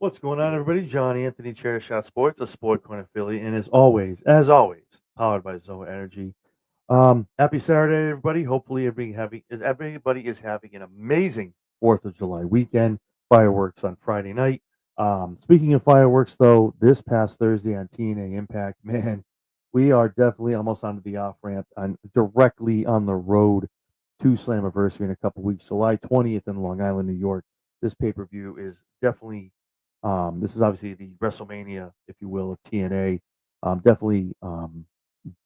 What's going on, everybody? John Anthony, Chair Shot Sports, a Sport Coin affiliate, and as always, powered by Zoa Energy. Happy Saturday, everybody! Hopefully, everybody is having an amazing Fourth of July weekend. Fireworks on Friday night. Speaking of fireworks, though, this past Thursday on TNA Impact, man, we are definitely almost onto the off ramp, on directly on the road to Slammiversary in a couple weeks, July 20th in Long Island, New York. This pay per view is definitely this is obviously the WrestleMania, if you will, of TNA. Definitely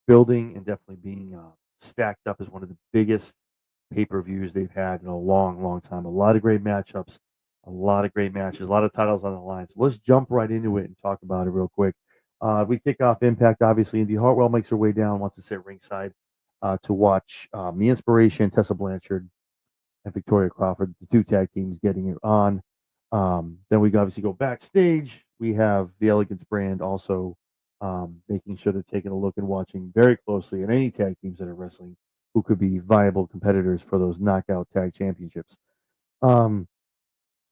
building and definitely being stacked up as one of the biggest pay per views they've had in a long, long time. A lot of great matchups, a lot of great matches, a lot of titles on the line. So let's jump right into it and talk about it real quick. We kick off Impact, obviously. Indy Hartwell makes her way down, wants to sit ringside to watch the Inspiration, Tessa Blanchard, and Victoria Crawford, the two tag teams getting it on. Then we obviously go backstage. We have the Elegance brand also making sure they're taking a look and watching very closely at any tag teams that are wrestling who could be viable competitors for those knockout tag championships. Um,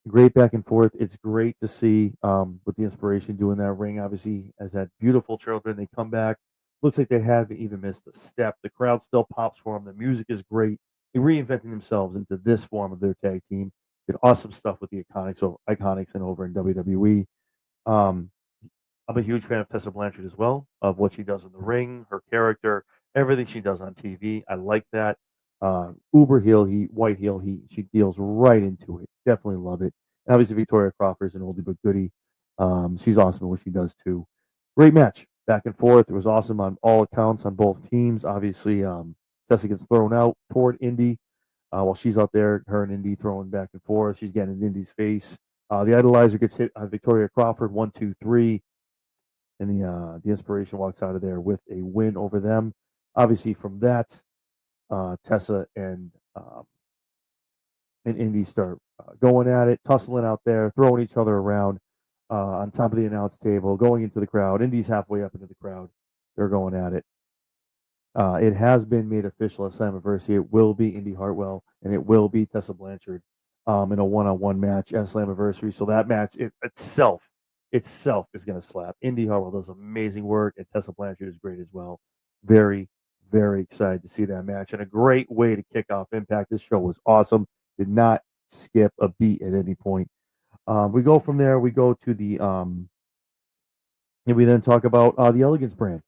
Great back and forth. It's great to see with the Inspiration doing that ring. Obviously, as that beautiful children, they come back. Looks like they haven't even missed a step. The crowd still pops for them. The music is great. They're reinventing themselves into this form of their tag team. Did awesome stuff with the Iconics and over in WWE. Um, I'm a huge fan of Tessa Blanchard as well, of what she does in the ring, her character, everything she does on TV. I like that. Uber heel heat, white heel heat. She deals right into it. Definitely love it. And obviously, Victoria Crawford is an oldie but goodie. She's awesome at what she does too. Great match, back and forth. It was awesome on all accounts on both teams. Obviously, Tessa gets thrown out toward Indy while she's out there, her and Indy throwing back and forth. She's getting in Indy's face. The Idolizer gets hit on Victoria Crawford, 1, 2, 3, and the Inspiration walks out of there with a win over them. Obviously, from that, Tessa and Indy start going at it, tussling out there, throwing each other around on top of the announce table, going into the crowd. Indy's halfway up into the crowd. They're going at it. It has been made official at Slammiversary. It will be Indy Hartwell and it will be Tessa Blanchard in a one-on-one match at Slammiversary. So that match itself is going to slap. Indy Hartwell does amazing work, and Tessa Blanchard is great as well. Very, very excited to see that match, and a great way to kick off Impact. This show was awesome. Did not skip a beat at any point. We go from there. We go to and we then talk about the Elegance brand.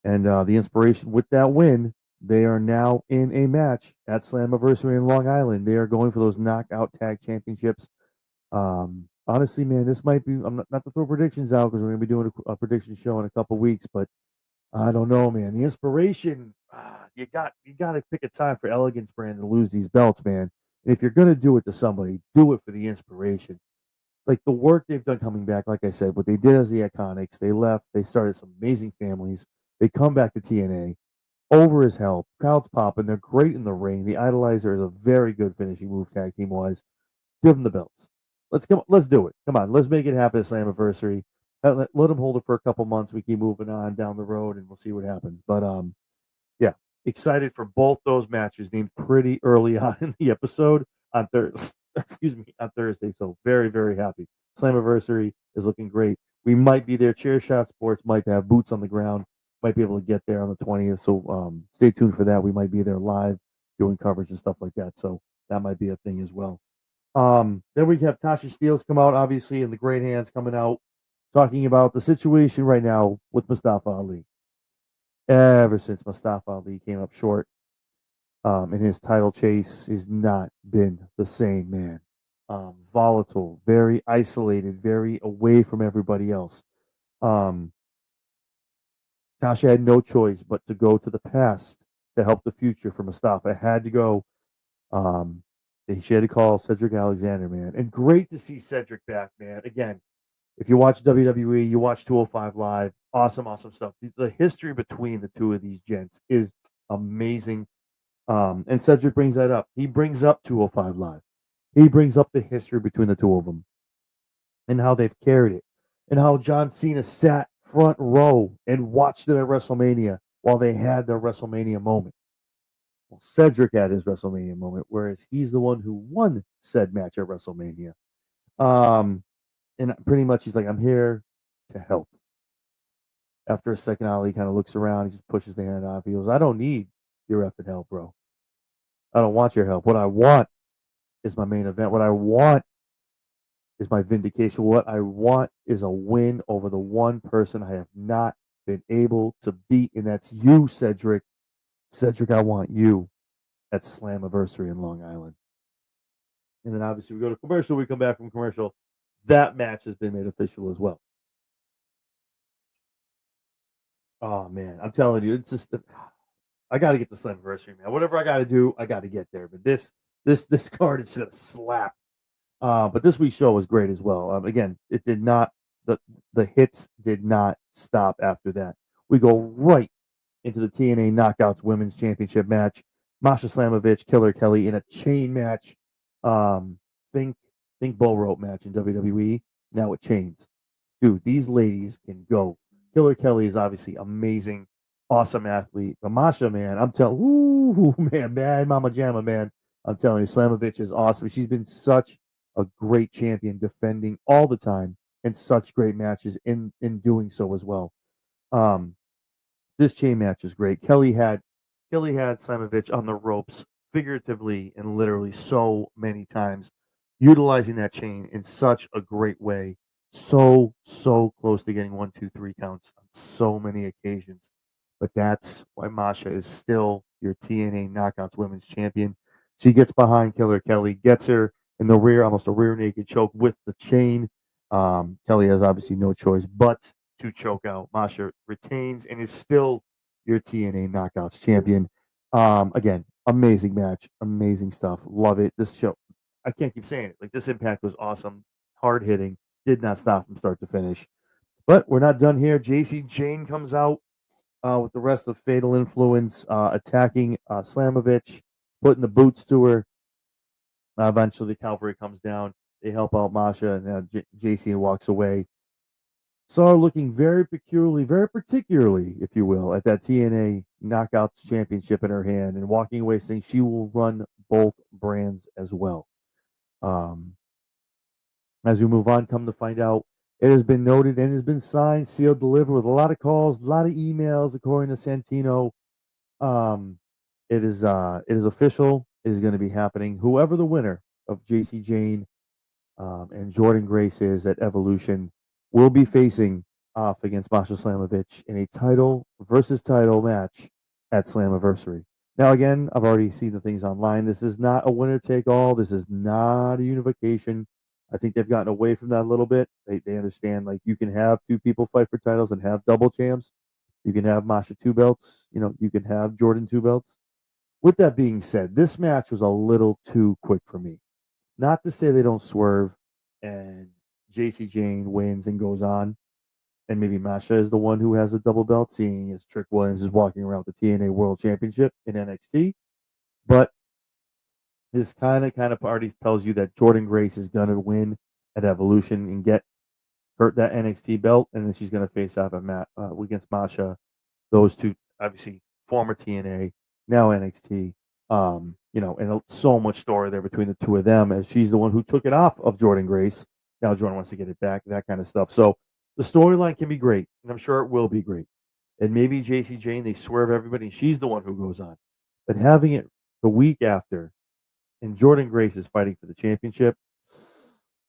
And the Inspiration with that win, they are now in a match at Slammiversary in Long Island. They are going for those knockout tag championships. Honestly, man, this might be. I'm not to throw predictions out because we're going to be doing a prediction show in a couple weeks, but I don't know, man. The Inspiration, you got to pick a time for Elegance brand to lose these belts, man. And if you're going to do it to somebody, do it for the Inspiration. Like the work they've done coming back, like I said, what they did as the Iconics, they left, they started some amazing families. They come back to TNA, over as hell, crowds popping, they're great in the ring. The Idolizer is a very good finishing move tag team wise. Give them the belts. Let's do it. Come on, let's make it happen at Slammiversary. Let them hold it for a couple months. We keep moving on down the road, and we'll see what happens. But yeah, excited for both those matches. Named pretty early on in the episode on Thursday. Excuse me, on Thursday. So very, very happy. Slammiversary is looking great. We might be there. Chair Shot Sports might have boots on the ground. Might be able to get there on the 20th. So stay tuned for that. We might be there live doing coverage and stuff like that. So that might be a thing as well. Then we have Tasha Steeles come out, obviously, and the Great Hands coming out, talking about the situation right now with Mustafa Ali. Ever since Mustafa Ali came up short in his title chase, he's not been the same man. Volatile, very isolated, very away from everybody else. Um, Tasha had no choice but to go to the past to help the future for Mustafa. Had to go. Um, she had to call Cedric Alexander, man. And great to see Cedric back, man. Again, if you watch WWE, you watch 205 Live, awesome, awesome stuff. The history between the two of these gents is amazing. And Cedric brings that up. He brings up 205 Live. He brings up the history between the two of them and how they've carried it and how John Cena sat front row and watched them at WrestleMania while they had their WrestleMania moment. Well, Cedric had his WrestleMania moment, whereas he's the one who won said match at WrestleMania. Um, And pretty much he's like, I'm here to help. After a second, Ali kind of looks around. He just pushes the hand off. He goes, I don't need your effing help, bro. I don't want your help. What I want is my main event. What I want is my vindication. What I want is a win over the one person I have not been able to beat, and that's you, Cedric. Cedric, I want you at Slammiversary in Long Island. And then obviously we go to commercial. We come back from commercial. That match has been made official as well. Oh man, I'm telling you, it's just I got to get the Slammiversary, man. Whatever I got to do, I got to get there. But this card is just a slap. But this week's show was great as well. Again, it did not the hits did not stop after that. We go right into the TNA Knockouts Women's Championship match. Masha Slamovich, Killer Kelly in a chain match. Um, think think bull rope match in WWE. Now with chains. Dude, these ladies can go. Killer Kelly is obviously amazing, awesome athlete. But Masha, man, I'm telling, ooh, man, Mama Jamma, man, I'm telling you, Slamovich is awesome. She's been such a great champion, defending all the time and such great matches in doing so as well. Um, this chain match is great. Kelly had Slamovich on the ropes, figuratively and literally, so many times, utilizing that chain in such a great way. So close to getting 1, 2, 3 counts on so many occasions. But that's why Masha is still your TNA Knockouts Women's Champion. She gets behind Killer Kelly, gets her in the rear, almost a rear naked choke with the chain. Kelly has obviously no choice but to choke out. Masha retains and is still your TNA Knockouts champion. Again, amazing match, amazing stuff. Love it. This show, I can't keep saying it. Like this Impact was awesome, hard hitting, did not stop from start to finish. But we're not done here. JC Jane comes out with the rest of Fatal Influence, attacking Slamovich, putting the boots to her. Eventually, the cavalry comes down. They help out Masha, and JC walks away. Saw her looking very particularly, if you will, at that TNA Knockouts Championship in her hand and walking away saying she will run both brands as well. Um, as we move on, come to find out, it has been noted and has been signed, sealed, delivered with a lot of calls, a lot of emails, according to Santino. Um, it is official. It is going to be happening. Whoever the winner of JC Jane and Jordan Grace is at Evolution will be facing off against Masha Slamovich in a title versus title match at Slammiversary. Now, again, I've already seen the things online. This is not a winner take all. This is not a unification. I think they've gotten away from that a little bit. They understand like you can have two people fight for titles and have double champs. You can have Masha 2 belts. You can have Jordan 2 belts. With that being said, this match was a little too quick for me. Not to say they don't swerve and JC Jane wins and goes on, and maybe Masha is the one who has the double belt, seeing as Trick Williams is walking around the TNA World Championship in NXT. But this kind of party tells you that Jordan Grace is gonna win at Evolution and get hurt that NXT belt, and then she's gonna face off against Masha. Those two, obviously, former TNA, now NXT. And so much story there between the two of them, as she's the one who took it off of Jordan Grace. Now Jordan wants to get it back, that kind of stuff. So the storyline can be great, and I'm sure it will be great. And maybe JC Jane, they swerve everybody, and she's the one who goes on. But having it the week after, and Jordan Grace is fighting for the championship,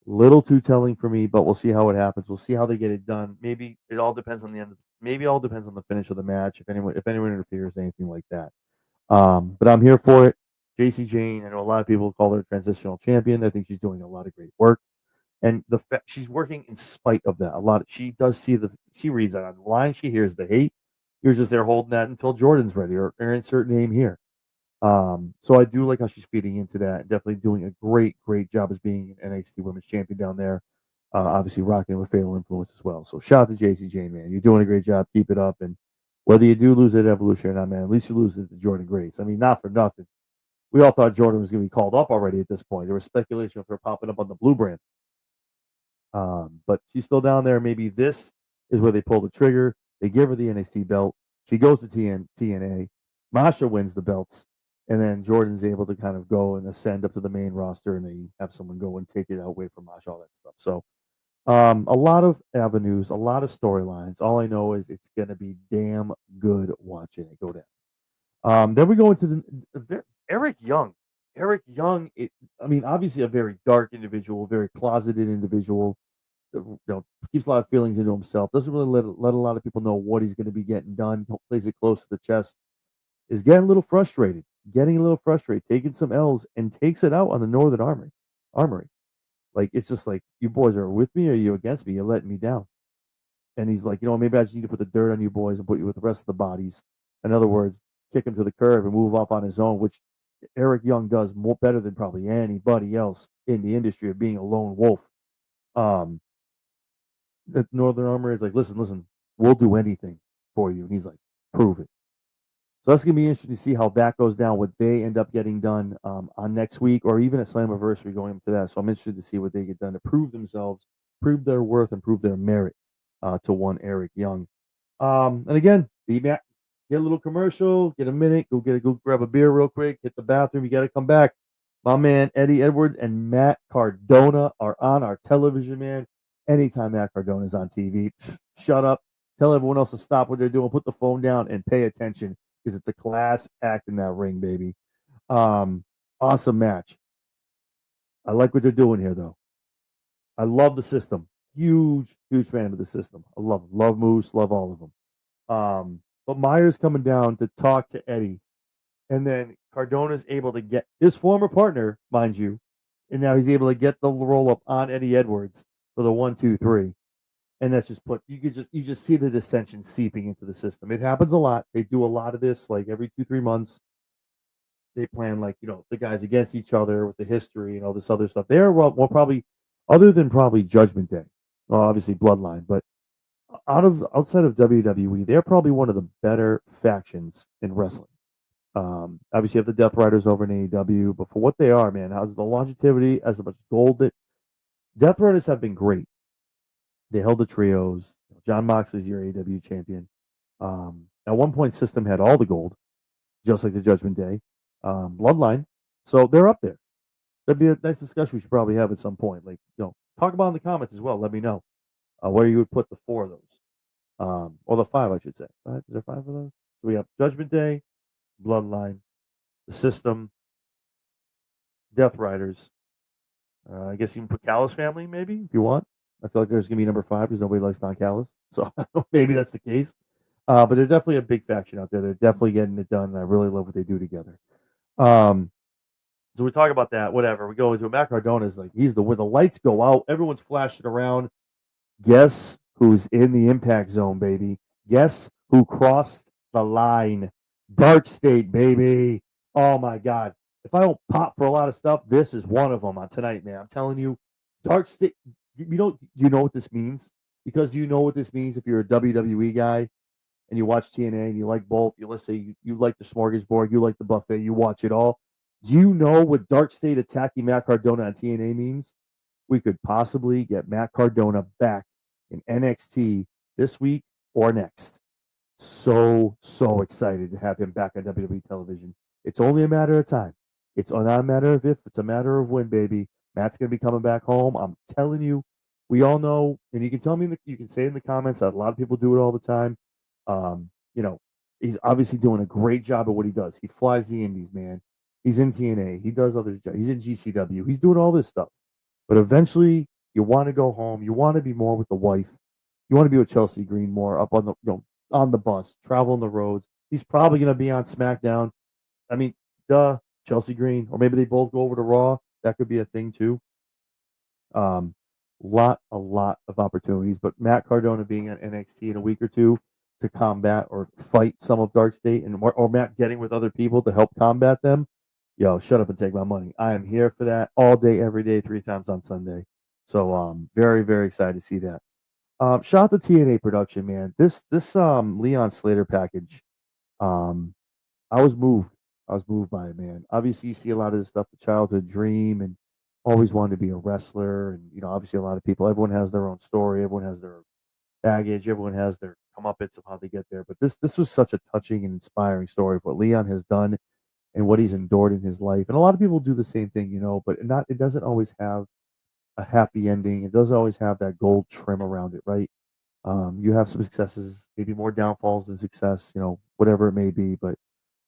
little too telling for me, but we'll see how it happens. We'll see how they get it done. Maybe it all depends on the end. Maybe it all depends on the finish of the match. If anyone interferes, anything like that. But I'm here for it. JC Jane, I know a lot of people call her a transitional champion. I think she's doing a lot of great work, and the fact she's working in spite of that. She does see she reads that on the line. She hears the hate. You're just there holding that until Jordan's ready, or insert name here. So I do like how she's feeding into that. Definitely doing a great job as being an NXT Women's Champion down there. Obviously rocking with Fatal Influence as well. So shout out to JC Jane, man. You're doing a great job. Keep it up. And whether you do lose at Evolution or not, man, at least you lose it to Jordan Grace. I mean, not for nothing. We all thought Jordan was going to be called up already at this point. There was speculation of her popping up on the Blue brand. But she's still down there. Maybe this is where they pull the trigger. They give her the NXT belt. She goes to TNA. Masha wins the belts. And then Jordan's able to kind of go and ascend up to the main roster, and they have someone go and take it away from Masha, all that stuff. So A lot of avenues, a lot of storylines. All I know is it's gonna be damn good watching it go down. Then we go into Eric Young. Eric Young, I mean, obviously a very dark individual, very closeted individual. Keeps a lot of feelings into himself. Doesn't really let a lot of people know what he's going to be getting done. Plays it close to the chest. Is getting a little frustrated, taking some L's, and takes it out on the Northern Armory. Like it's just like you boys are with me or are you against me? You're letting me down. And he's like, maybe I just need to put the dirt on you boys and put you with the rest of the bodies. In other words, kick him to the curb and move off on his own, which Eric Young does more better than probably anybody else in the industry of being a lone wolf. Um, the Northern Armor is like, listen, we'll do anything for you. And he's like, prove it. So that's gonna be interesting to see how that goes down. What they end up getting done on next week, or even at Slammiversary going into that. So I'm interested to see what they get done to prove themselves, prove their worth, and prove their merit to one Eric Young. And again, be back. Get a little commercial. Get a minute. Go grab a beer real quick. Hit the bathroom. You got to come back. My man Eddie Edwards and Matt Cardona are on our television, man. Anytime Matt Cardona is on TV, shut up. Tell everyone else to stop what they're doing. Put the phone down and pay attention because it's a class act in that ring, baby. Awesome match. I like what they're doing here, though. I love the system. Huge fan of the system. I love them. Love Moose. Love all of them. But Myers coming down to talk to Eddie, and then Cardona's able to get his former partner, mind you, and now he's able to get the roll up on Eddie Edwards for the 1, 2, 3, and that's just you just see the dissension seeping into the system. It happens a lot. They do a lot of this like every 2, 3 months. They plan like the guys against each other with the history and all this other stuff. They're well probably other than probably Judgment Day, well obviously Bloodline, but outside of WWE, they're probably one of the better factions in wrestling. Obviously, you have the Death Riders over in AEW, but for what they are, man, how's the longevity, as much gold that Death Riders have been great. They held the trios. John Moxley's your AEW champion. At one point, System had all the gold, just like the Judgment Day, Bloodline. So they're up there. That'd be a nice discussion we should probably have at some point. Like, talk about in the comments as well. Let me know where you would put the 4 of those, or the 5, I should say. Is there 5 of those? So we have Judgment Day, Bloodline, the System, Death Riders. I guess you can put Callis family, maybe if you want. I feel like there's gonna be number 5 because nobody likes Don Callis, so maybe that's the case. But they're definitely a big faction out there. They're definitely getting it done, and I really love what they do together. So we talk about that. Whatever. We go into Matt Cardona is like he's when the lights go out, everyone's flashing around. Guess who's in the impact zone, baby? Guess who crossed the line? Dark State, baby. Oh my God. If I don't pop for a lot of stuff, this is one of them on tonight, man. I'm telling you, Dark State. You know what this means? Because do you know what this means if you're a WWE guy and you watch TNA and you like both? Let's say you like the smorgasbord, you like the buffet, you watch it all. Do you know what Dark State attacking Matt Cardona on TNA means? We could possibly get Matt Cardona back in NXT this week or next. So excited to have him back on WWE television. It's only a matter of time. It's not a matter of if, it's a matter of when, baby. Matt's going to be coming back home. I'm telling you, we all know, and you can tell me, you can say in the comments that a lot of people do it all the time. He's obviously doing a great job at what he does. He flies the indies, man. He's in TNA. He does other jobs. He's in GCW. He's doing all this stuff. But eventually, you want to go home. You want to be more with the wife. You want to be with Chelsea Green more up on the on the bus, traveling the roads. He's probably going to be on SmackDown. I mean, Chelsea Green, or maybe they both go over to Raw. That could be a thing too. A lot of opportunities. But Matt Cardona being at NXT in a week or two to combat or fight some of Dark State, or Matt getting with other people to help combat them. Yo, shut up and take my money. I am here for that all day, every day, 3 times on Sunday. So very, very excited to see that. Shout out to TNA production, man. This Leon Slater package, I was moved. I was moved by it, man. Obviously, you see a lot of this stuff, the childhood dream, and always wanted to be a wrestler. And obviously, a lot of people. Everyone has their own story. Everyone has their baggage. Everyone has their comeuppance of how they get there. But this was such a touching and inspiring story of what Leon has done and what he's endured in his life. And a lot of people do the same thing, but it doesn't always have a happy ending. It doesn't always have that gold trim around it, right? You have some successes, maybe more downfalls than success, whatever it may be. But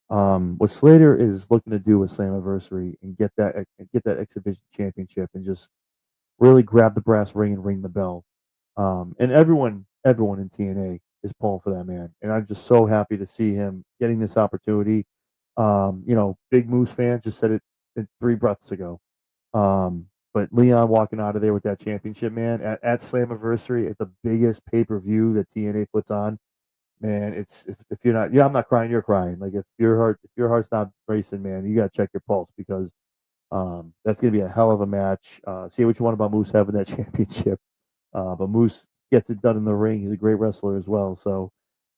what Slater is looking to do with Slammiversary and get that exhibition championship and just really grab the brass ring and ring the bell. And everyone in TNA is pulling for that man, and I'm just so happy to see him getting this opportunity. Big Moose fan just said it 3 breaths ago. But Leon walking out of there with that championship, man, at Slammiversary, at the biggest pay per view that TNA puts on, man, it's if you're not, yeah, I'm not crying, you're crying. Like if your heart's not racing, man, you gotta check your pulse because that's gonna be a hell of a match. See what you want about Moose having that championship, but Moose gets it done in the ring. He's a great wrestler as well. So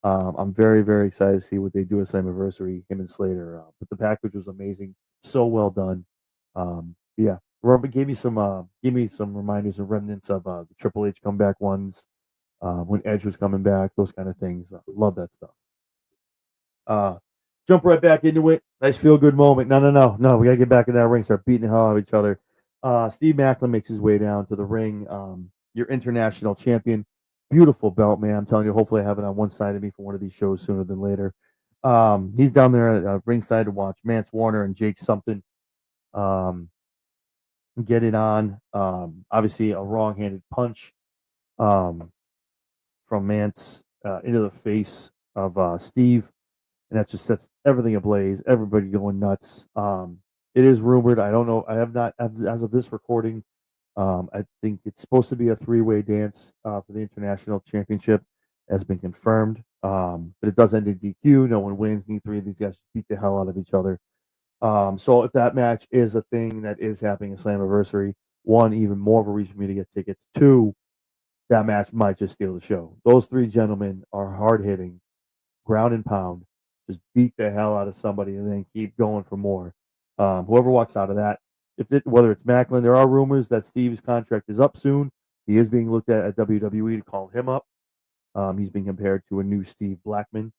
I'm very very excited to see what they do at Slammiversary. Him and Slater, but the package was amazing, so well done. Yeah, Robert gave me some reminders and remnants of the Triple H comeback ones when Edge was coming back, those kind of things. Love that stuff. Uh, Jump right back into it. Nice feel good moment. No. We gotta get back in that ring. Start beating the hell out of each other. Steve Macklin makes his way down to the ring. Your international champion. Beautiful belt, man. I'm telling you. Hopefully, I have it on one side of me for one of these shows sooner than later. He's down there at ringside to watch Mance Warner and Jake something get it on. Obviously, a wrong-handed punch um, from Mance into the face of Steve, and that just sets everything ablaze. Everybody going nuts. It is rumored. I don't know. I have not, as of this recording. I think it's supposed to be a three-way dance for the international championship, has been confirmed. But it does end in DQ. No one wins. Neither three of these guys beat the hell out of each other. So if that match is a thing that is happening at Slammiversary, one, even more of a reason for me to get tickets. Two, that match might just steal the show. Those three gentlemen are hard hitting, ground and pound, just beat the hell out of somebody and then keep going for more. Whoever walks out of that, whether it's Macklin, there are rumors that Steve's contract is up soon. He is being looked at WWE to call him up. He's being compared to a new Steve Blackman.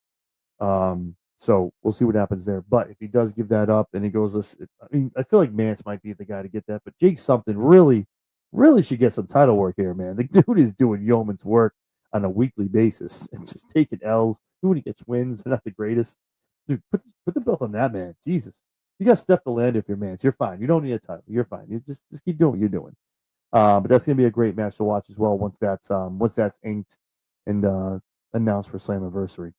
So we'll see what happens there. But if he does give that up and he goes, I mean, I feel like Mance might be the guy to get that. But Jake something really should get some title work here, man. The dude is doing yeoman's work on a weekly basis and just taking L's. Even when he gets wins, they're not the greatest. Dude, put the belt on that man. Jesus. You got Steph to land if you're Mance. You're fine. You don't need a title. You're fine. You just keep doing what you're doing. But that's gonna be a great match to watch as well once that's inked and announced for Slammiversary.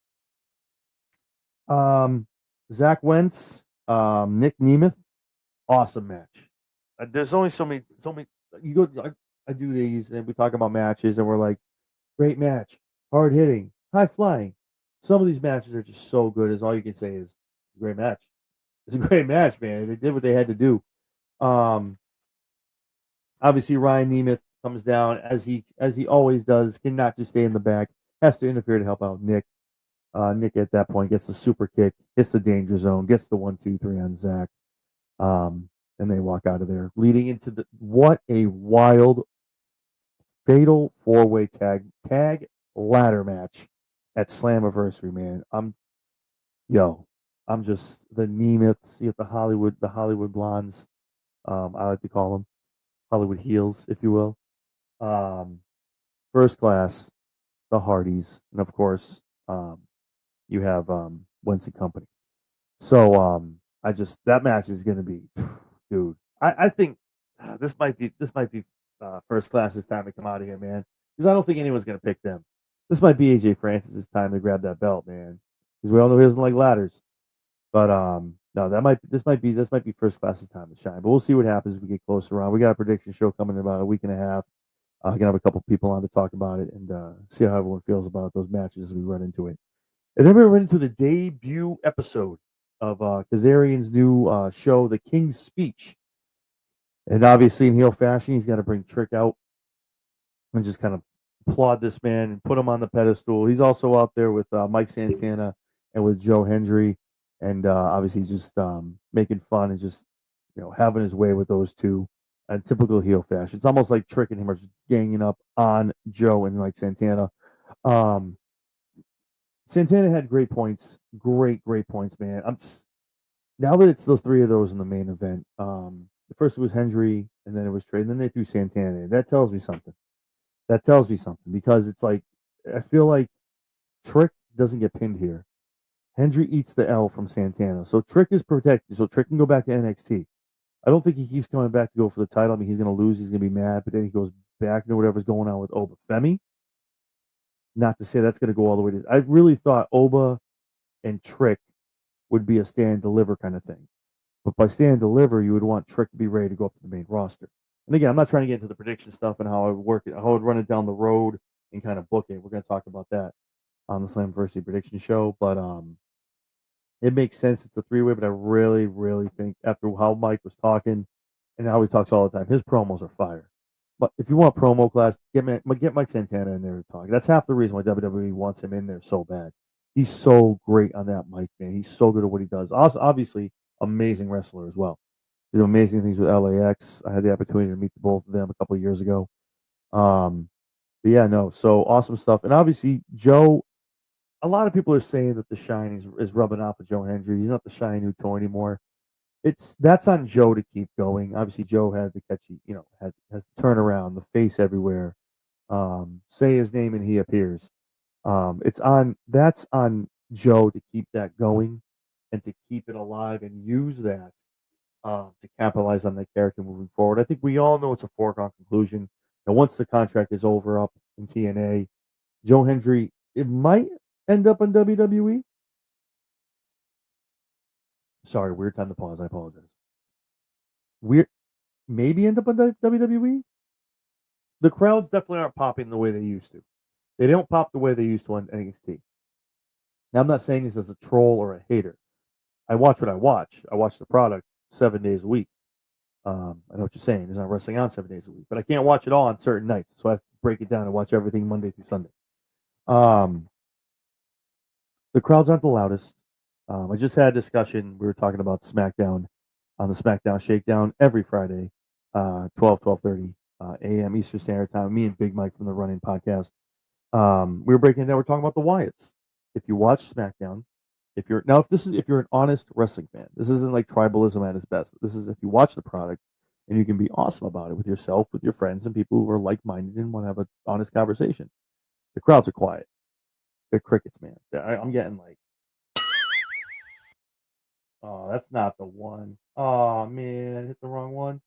Um, Zach Wentz, Nick Nemeth, awesome match. There's only so many. You go, I do these, and we talk about matches, and we're like, great match, hard hitting, high flying. Some of these matches are just so good. As all you can say is, great match. It's a great match, man. They did what they had to do. Um, Obviously, Ryan Nemeth comes down as he always does. Cannot just stay in the back. Has to interfere to help out Nick. Nick at that point gets the super kick, hits the danger zone, gets the 1-2-3 on Zach, and they walk out of there, leading into the what a wild fatal four-way tag ladder match at Slammiversary, man. I'm just the Nemeths, you have the Hollywood blondes, I like to call them Hollywood heels, if you will. Um, First class, the Hardys, and of course, you have Wentz and Company. So I just that match is going to be, dude. I think this might be first class's time to come out of here, man. Because I don't think anyone's going to pick them. This might be AJ Francis's time to grab that belt, man. Because we all know he doesn't like ladders. But no, this might be first class's time to shine. But we'll see what happens as we get closer around. We got a prediction show coming in about a week and a half. Gonna have a couple people on to talk about it and see how everyone feels about those matches as we run into it. And then we went into the debut episode of Kazarian's new show, The King's Speech. And obviously, in heel fashion, he's got to bring Trick out and just kind of applaud this man and put him on the pedestal. He's also out there with Mike Santana and with Joe Hendry. And obviously, just making fun and just having his way with those two in typical heel fashion. It's almost like Trick and him are just ganging up on Joe and Mike Santana. Um, Santana had great points, great points, man. Now that it's those three of those in the main event, First it was Hendry, and then it was Trey, and then they threw Santana in. That tells me something. That tells me something because it's like I feel like Trick doesn't get pinned here. Hendry eats the L from Santana, so Trick is protected. So Trick can go back to NXT. I don't think he keeps coming back to go for the title. I mean, he's going to lose. He's going to be mad, but then he goes back to whatever's going on with Oba Femi. Not to say that's going to go all the way to. I really thought Oba and Trick would be a stand and deliver kind of thing. But by stand and deliver, you would want Trick to be ready to go up to the main roster. And again, I'm not trying to get into the prediction stuff and how I would work it, how I would run it down the road and kind of book it. We're going to talk about that on the Slammiversary prediction show. But it makes sense. It's a three-way, but I really, really think after how Mike was talking and how he talks all the time, his promos are fire. But if you want promo class, get Mike Santana in there to talk. That's half the reason why WWE wants him in there so bad. He's so great on that mic, man. He's so good at what he does. Also, obviously, amazing wrestler as well. He did amazing things with LAX. I had the opportunity to meet both of them a couple of years ago. But yeah, no, so awesome stuff. And obviously, Joe, a lot of people are saying that the shine is rubbing off of Joe Hendry. He's not the shiny new toy anymore. That's on Joe to keep going. Obviously, Joe had the catchy, has the turnaround, the face everywhere. Say his name and he appears. That's on Joe to keep that going and to keep it alive and use that to capitalize on that character moving forward. I think we all know it's a foregone conclusion. And once the contract is over up in TNA, Joe Hendry, it might end up in WWE. Sorry, weird time to pause. I apologize. Weird, maybe end up in WWE. The crowds definitely aren't popping the way they used to. They don't pop the way they used to on NXT. Now, I'm not saying this as a troll or a hater. I watch what I watch. I watch the product 7 days a week. I know what you're saying. There's not wrestling on 7 days a week, but I can't watch it all on certain nights. So I have to break it down and watch everything Monday through Sunday. The crowds aren't the loudest. I just had a discussion. We were talking about SmackDown on the SmackDown Shakedown every Friday, 12:30 a.m. Eastern Standard Time. Me and Big Mike from the Running Podcast. We were breaking it down. We're talking about the Wyatts. If you watch SmackDown, if you're an honest wrestling fan, this isn't like tribalism at its best. This is if you watch the product and you can be awesome about it with yourself, with your friends, and people who are like-minded and want to have an honest conversation. The crowds are quiet. They're crickets, man. I'm getting like, oh, that's not the one. Oh man, I hit the wrong one.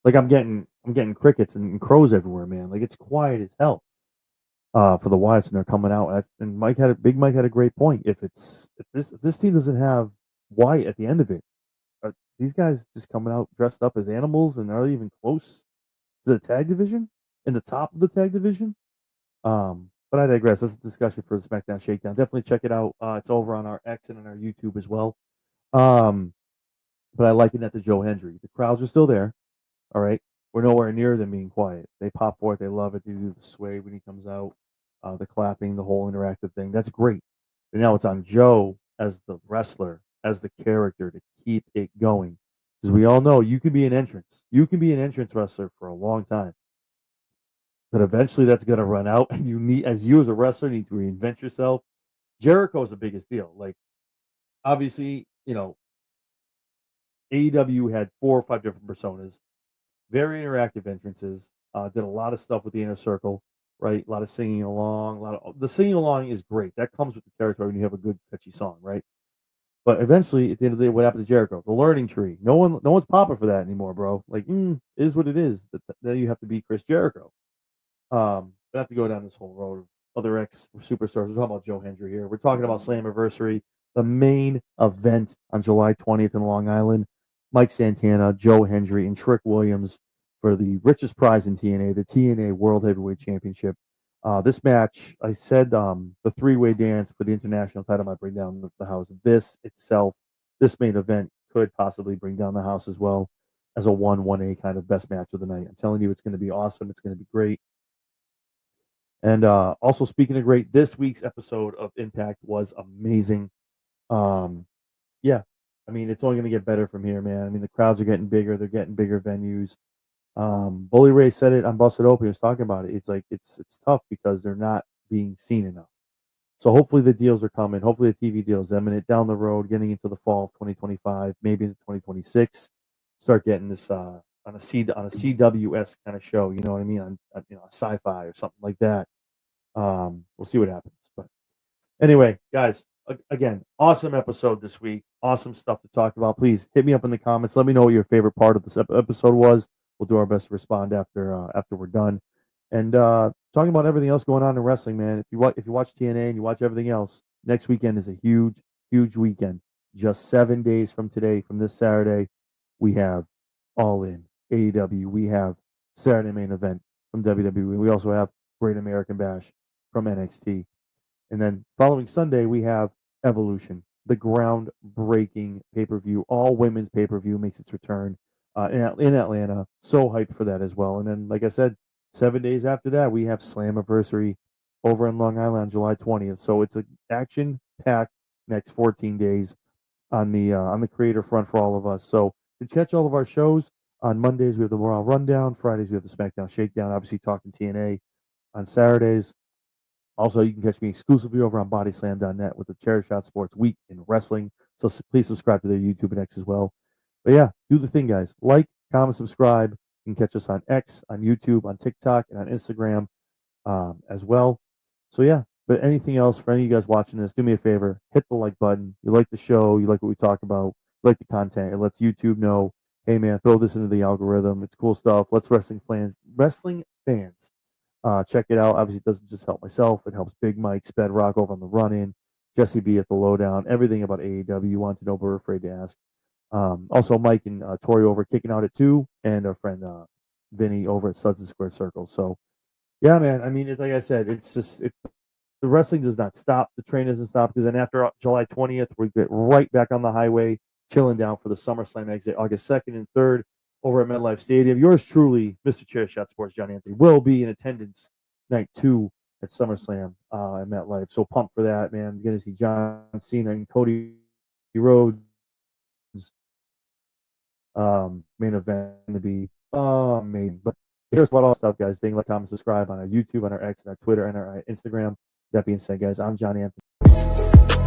Like I'm getting crickets and crows everywhere, man. Like it's quiet as hell. For the Wyatts, and they're coming out. And Big Mike had a great point. If this team doesn't have Wyatt at the end of it, are these guys just coming out dressed up as animals and are they even close to the tag division in the top of the tag division? But I digress. That's a discussion for the SmackDown Shakedown. Definitely check it out. It's over on our X and on our YouTube as well. But I liken that to Joe Hendry. The crowds are still there. All right. We're nowhere near them being quiet. They pop for it. They love it. They do the sway when he comes out, the clapping, the whole interactive thing. That's great. But now it's on Joe as the wrestler, as the character to keep it going. Because we all know you can be an entrance. You can be an entrance wrestler for a long time. But eventually that's going to run out. And as you as a wrestler, need to reinvent yourself. Jericho is the biggest deal. Like, obviously, AEW had 4 or 5 different personas. Very interactive entrances. Did a lot of stuff with the inner circle, right? A lot of singing along. The singing along is great. That comes with the territory when you have a good catchy song, right? But eventually, at the end of the day, what happened to Jericho? The learning tree. No one's popping for that anymore, bro. Like, is what it is. That you have to be Chris Jericho. But I have to go down this whole road of other ex superstars. We're talking about Joe Hendry here. We're talking about Slammiversary, the main event on July 20th in Long Island. Mike Santana, Joe Hendry, and Trick Williams for the richest prize in TNA, the TNA World Heavyweight Championship. This match, I said the three-way dance for the international title might bring down the house. This main event could possibly bring down the house as well as a 1-1A kind of best match of the night. I'm telling you, it's going to be awesome. It's going to be great. And also, speaking of great, this week's episode of Impact was amazing. Yeah, I mean, it's only going to get better from here, man. I mean, the crowds are getting bigger. They're getting bigger venues. Bully Ray said it on Busted Open. He was talking about it. It's like it's tough because they're not being seen enough. So hopefully the deals are coming. Hopefully the TV deals imminent down the road, getting into the fall of 2025, maybe into 2026. Start getting this on a CWS kind of show. You know what I mean? On a sci-fi or something like that. We'll see what happens. But anyway, guys, again, awesome episode this week. Awesome stuff to talk about. Please hit me up in the comments. Let me know what your favorite part of this episode was. We'll do our best to respond after we're done. And talking about everything else going on in wrestling, man. If you watch TNA and you watch everything else, next weekend is a huge weekend. Just 7 days from today, from this Saturday, we have All In AEW. We have Saturday Main Event from WWE. We also have Great American Bash from NXT. And then following Sunday, we have Evolution, the groundbreaking pay per view. All women's pay per view makes its return in Atlanta. So hyped for that as well. And then, like I said, 7 days after that, we have Slammiversary over in Long Island, July 20th. So it's an action packed next 14 days on the creator front for all of us. So to catch all of our shows on Mondays, we have the Raw Rundown. Fridays, we have the SmackDown Shakedown. Obviously, Talkin TNA on Saturdays. Also, you can catch me exclusively over on bodyslam.net with the Chair Shot Sports Week in Wrestling. So please subscribe to their YouTube and X as well. But yeah, do the thing, guys. Like, comment, subscribe. You can catch us on X, on YouTube, on TikTok, and on Instagram as well. So yeah, but anything else for any of you guys watching this, do me a favor. Hit the like button. You like the show. You like what we talk about. You like the content. It lets YouTube know, hey, man, throw this into the algorithm. It's cool stuff. Let's wrestling fans. Check it out. Obviously, it doesn't just help myself. It helps Big Mike, Bedrock over on the run-in, Jesse B at the lowdown, everything about AEW you want to know but are afraid to ask. Also, Mike and Tori over Kicking Out at 2, and our friend Vinny over at Suds and Square Circle. So, yeah, man. I mean, it's like I said, it's just the wrestling does not stop. The train doesn't stop because then after July 20th, we get right back on the highway, chilling down for the SummerSlam exit August 2nd and 3rd over at MetLife Stadium. Yours truly, Mr. Chair Shot Sports, John Anthony, will be in attendance night 2 at SummerSlam at MetLife. So pumped for that, man. You're going to see John Cena and Cody Rhodes main event to be amazing. But here's what all stuff, guys. Like, comment, subscribe on our YouTube, on our X, and our Twitter, and our Instagram. That being said, guys, I'm John Anthony.